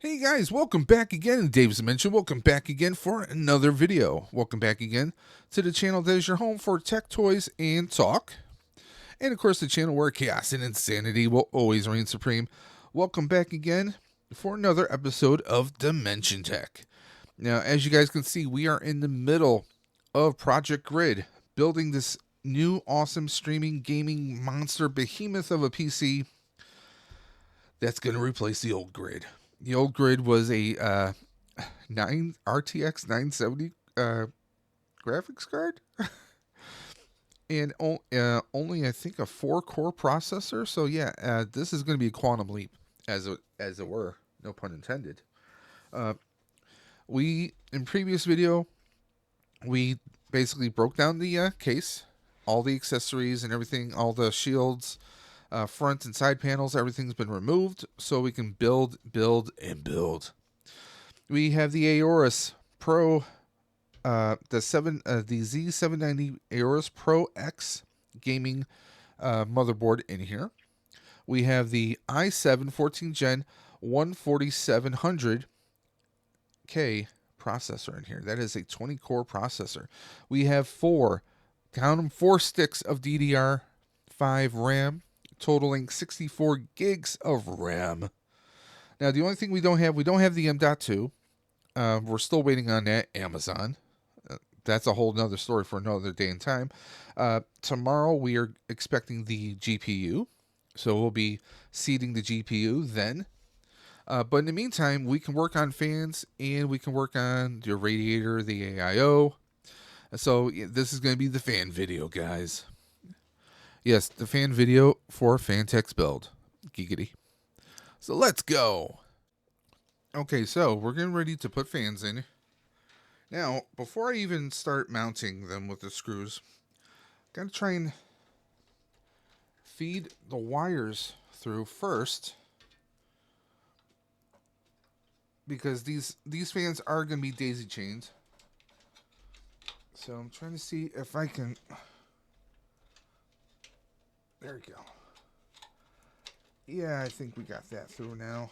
Hey guys, welcome back again. Dave's Dimension. Welcome back again for another video. Welcome back again to the channel that is your home for tech, toys, and talk. And of course, the channel where chaos and insanity will always reign supreme. Welcome back again for another episode of Dimension Tech. Now, as you guys can see, we are in the middle of Project Grid, building this new awesome streaming gaming monster behemoth of a PC that's going to replace the old Grid. The old Grid was a 9 RTX 970 graphics card, and only I think a 4-core processor. So yeah, this is going to be a quantum leap, as it were. No pun intended. Uh, we in previous video we basically broke down the case, all the accessories and everything, all the shields, front and side panels, everything's been removed so we can build, and build. We have the Aorus Pro, the Z790 Aorus Pro X gaming motherboard in here. We have the i7 14 Gen 14700K processor in here. That is a 20-core processor. We have count them, 4 sticks of DDR5 RAM, totaling 64 gigs of RAM. Now, the only thing we don't have the M.2. We're still waiting on that, Amazon. That's a whole nother story for another day and time. Tomorrow, we are expecting the GPU. So we'll be seeding the GPU then. But in the meantime, we can work on fans and we can work on your radiator, the AIO. So this is going to be the fan video, guys. Yes, the fan video for Fantex build. Giggity. So let's go. Okay, so we're getting ready to put fans in. Now, before I even start mounting them with the screws, gotta try and feed the wires through first, because these fans are going to be daisy chained. So I'm trying to see if I can. There we go. Yeah, I think we got that through now.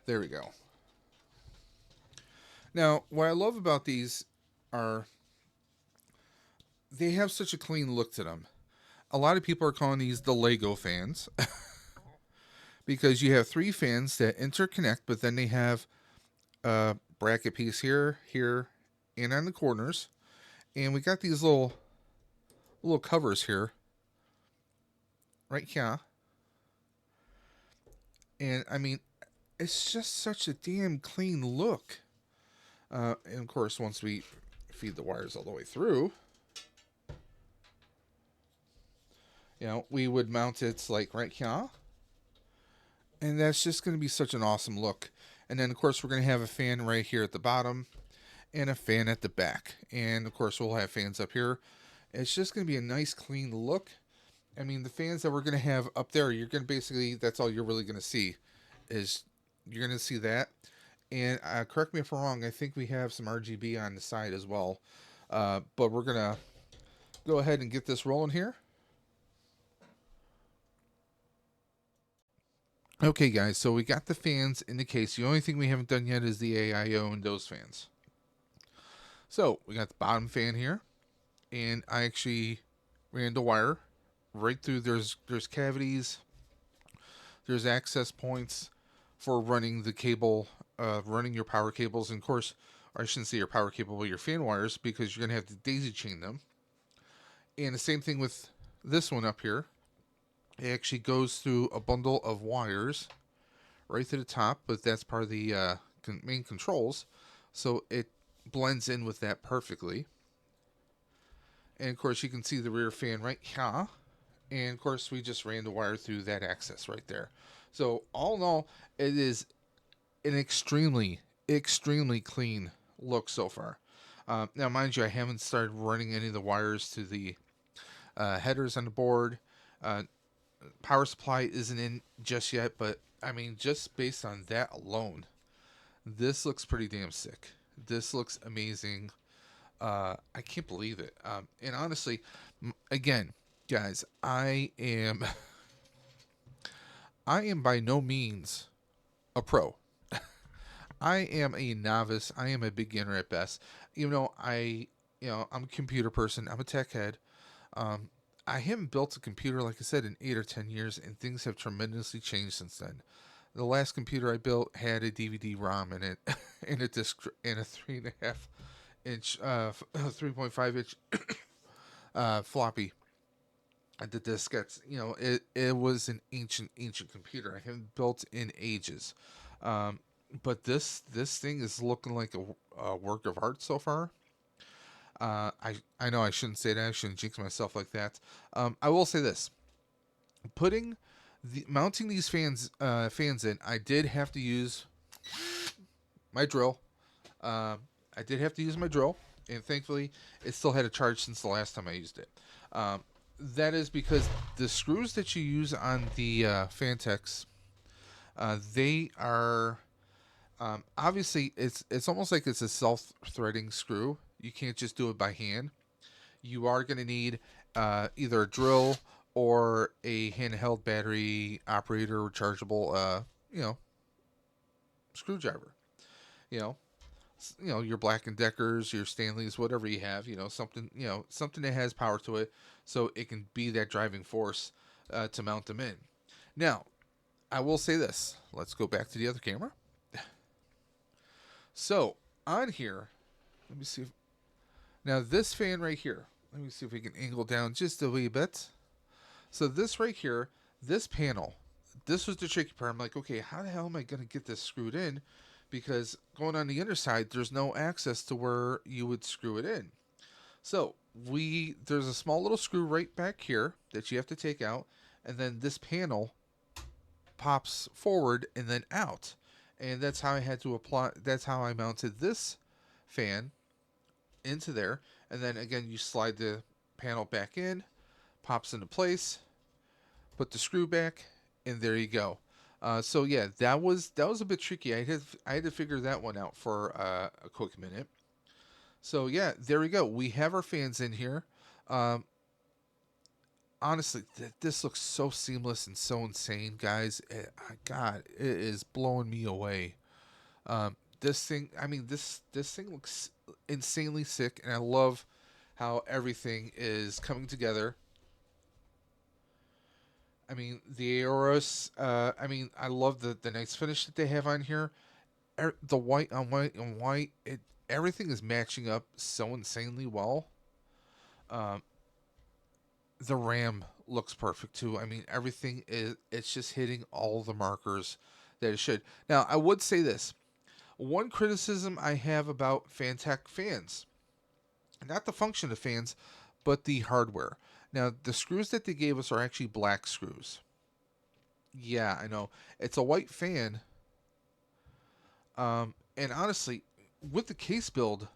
There we go. Now, what I love about these are they have such a clean look to them. A lot of people are calling these the Lego fans because you have 3 fans that interconnect, but then they have a bracket piece here, and on the corners. And we got these little covers here, right here. And I mean, it's just such a damn clean look. And of course, once we feed the wires all the way through, we would mount it like right here. And that's just going to be such an awesome look. And then, of course, we're going to have a fan right here at the bottom and a fan at the back. And, of course, we'll have fans up here. It's just going to be a nice, clean look. I mean, the fans that we're going to have up there, you're going to basically, that's all you're really going to see, is you're going to see that. And correct me if I'm wrong, I think we have some RGB on the side as well. But we're going to go ahead and get this rolling here. Okay, guys, so we got the fans in the case. The only thing we haven't done yet is the AIO and those fans. So we got the bottom fan here, and I actually ran the wire right through. There's cavities, there's access points for running the cable, running your power cables, and of course, or I shouldn't say your power cable, but your fan wires, because you're gonna have to daisy chain them. And the same thing with this one up here. It actually goes through a bundle of wires right to the top, but that's part of the main controls, so it blends in with that perfectly. And of course, you can see the rear fan right here. And of course, we just ran the wire through that access right there. So all in all, it is an extremely, extremely clean look so far. Now, mind you, I haven't started running any of the wires to the headers on the board. Power supply isn't in just yet, but I mean, just based on that alone, this looks pretty damn sick. This looks amazing. I can't believe it. And honestly, again, guys, I am I am by no means a pro. I am a novice. I am a beginner at best. I'm a computer person. I'm a tech head. Um, I haven't built a computer, like I said, in 8 or 10 years, and things have tremendously changed since then. The last computer I built had a DVD-ROM in it, and a disc, and a 3.5 inch, 3.5 inch floppy. The diskettes, it was an ancient computer. I haven't built in ages, um, but this thing is looking like a work of art so far. I know I shouldn't say that. I shouldn't jinx myself like that. I will say this: putting mounting these fans in, I did have to use my drill. Um, I did have to use my drill, and thankfully, it still had a charge since the last time I used it. That is because the screws that you use on the Fantex, they are obviously it's almost like it's a self-threading screw. You can't just do it by hand. You are going to need either a drill or a handheld battery operator rechargeable, you know, screwdriver. You know, your Black and Deckers, your Stanleys, whatever you have. Something that has power to it, so it can be that driving force to mount them in. Now, I will say this. Let's go back to the other camera. So on here, let me see. Now this fan right here. Let me see if we can angle down just a wee bit. So this right here, this panel, this was the tricky part. I'm like, okay, how the hell am I going to get this screwed in? Because going on the underside, there's no access to where you would screw it in. So there's a small little screw right back here that you have to take out, and then this panel pops forward and then out. And that's how I had to apply. That's how I mounted this fan into there. And then again, you slide the panel back in, pops into place, put the screw back, and there you go. So yeah, that was a bit tricky. I had to figure that one out for a quick minute. So yeah, there we go. We have our fans in here. Um, Honestly, this looks so seamless and so insane, guys. God, it is blowing me away. This thing, I mean, this thing looks insanely sick, and I love how everything is coming together. I mean, the Aorus. I mean, I love the nice finish that they have on here. The white on white on white. Everything is matching up so insanely well. Um, the RAM looks perfect too. I mean, everything is. It's just hitting all the markers that it should. Now, I would say this. One criticism I have about Fantech fans, not the function of fans, but the hardware. Now, the screws that they gave us are actually black screws. Yeah, I know. It's a white fan. And honestly, with the case build,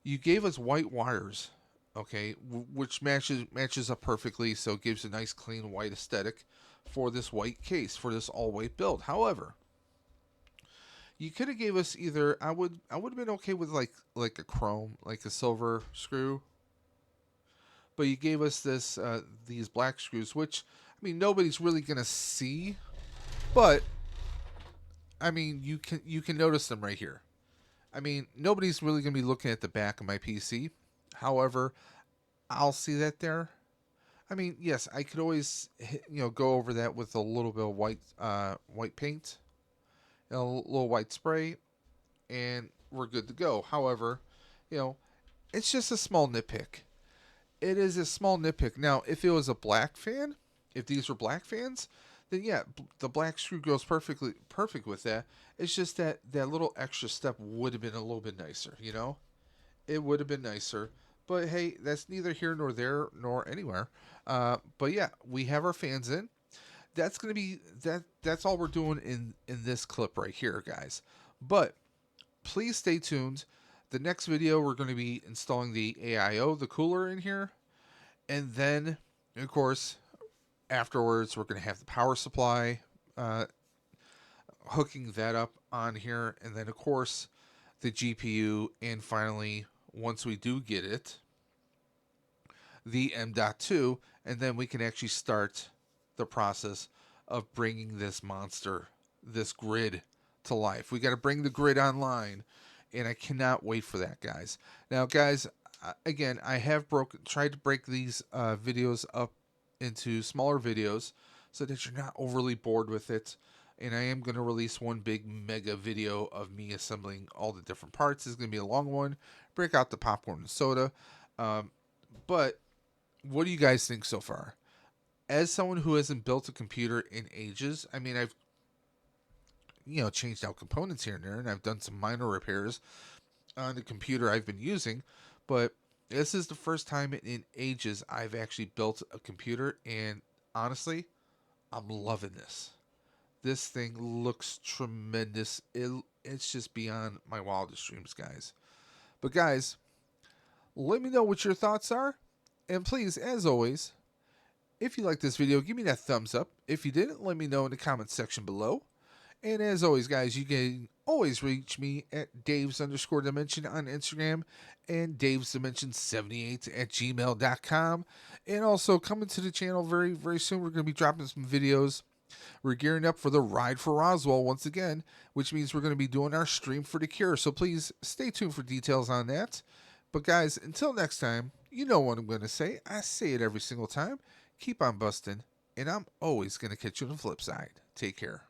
you gave us white wires, okay, which matches up perfectly, so it gives a nice clean white aesthetic for this white case for this all white build. However, you could have gave us either I would have been okay with like a chrome, like a silver screw, but you gave us these black screws, which I mean nobody's really gonna see, but I mean you can notice them right here. I mean nobody's really gonna be looking at the back of my PC. However, I'll see that there. I mean, yes, I could always go over that with a little bit of white paint, a little white spray, and we're good to go. However, you know, it's just a small nitpick. It is a small nitpick. Now, if it was a black fan, if these were black fans, then yeah, the black screw goes perfect with that. It's just that little extra step would have been a little bit nicer. It would have been nicer. But hey, that's neither here nor there nor anywhere. But yeah, we have our fans in. That's gonna be that. That's all we're doing in this clip right here, guys. But please stay tuned. The next video, we're going to be installing the AIO, the cooler in here. And then, of course, afterwards, we're going to have the power supply, uh, hooking that up on here. And then, of course, the GPU. And finally, once we do get it, the M.2. And then we can actually start the process of bringing this monster, this grid, to life. We got to bring the grid online, and I cannot wait for that, guys. Now, guys, again, I have tried to break these videos up into smaller videos so that you're not overly bored with it. And I am going to release one big mega video of me assembling all the different parts. It's going to be a long one. Break out the popcorn and soda. But what do you guys think so far? As someone who hasn't built a computer in ages, I mean, I've changed out components here and there, and I've done some minor repairs on the computer I've been using, but this is the first time in ages I've actually built a computer, and honestly, I'm loving this. This thing looks tremendous. It's just beyond my wildest dreams, guys. But guys, let me know what your thoughts are, and please, as always, if you like this video, give me that thumbs up. If you didn't, let me know in the comments section below. And as always, guys, you can always reach me at Daves_Dimension on Instagram and DavesDimension78@gmail.com. And also coming to the channel very, very soon, we're going to be dropping some videos. We're gearing up for the Ride for Roswell once again, which means we're going to be doing our Stream for the Cure. So please stay tuned for details on that. But guys, until next time, you know what I'm going to say. I say it every single time. Keep on busting, and I'm always going to catch you on the flip side. Take care.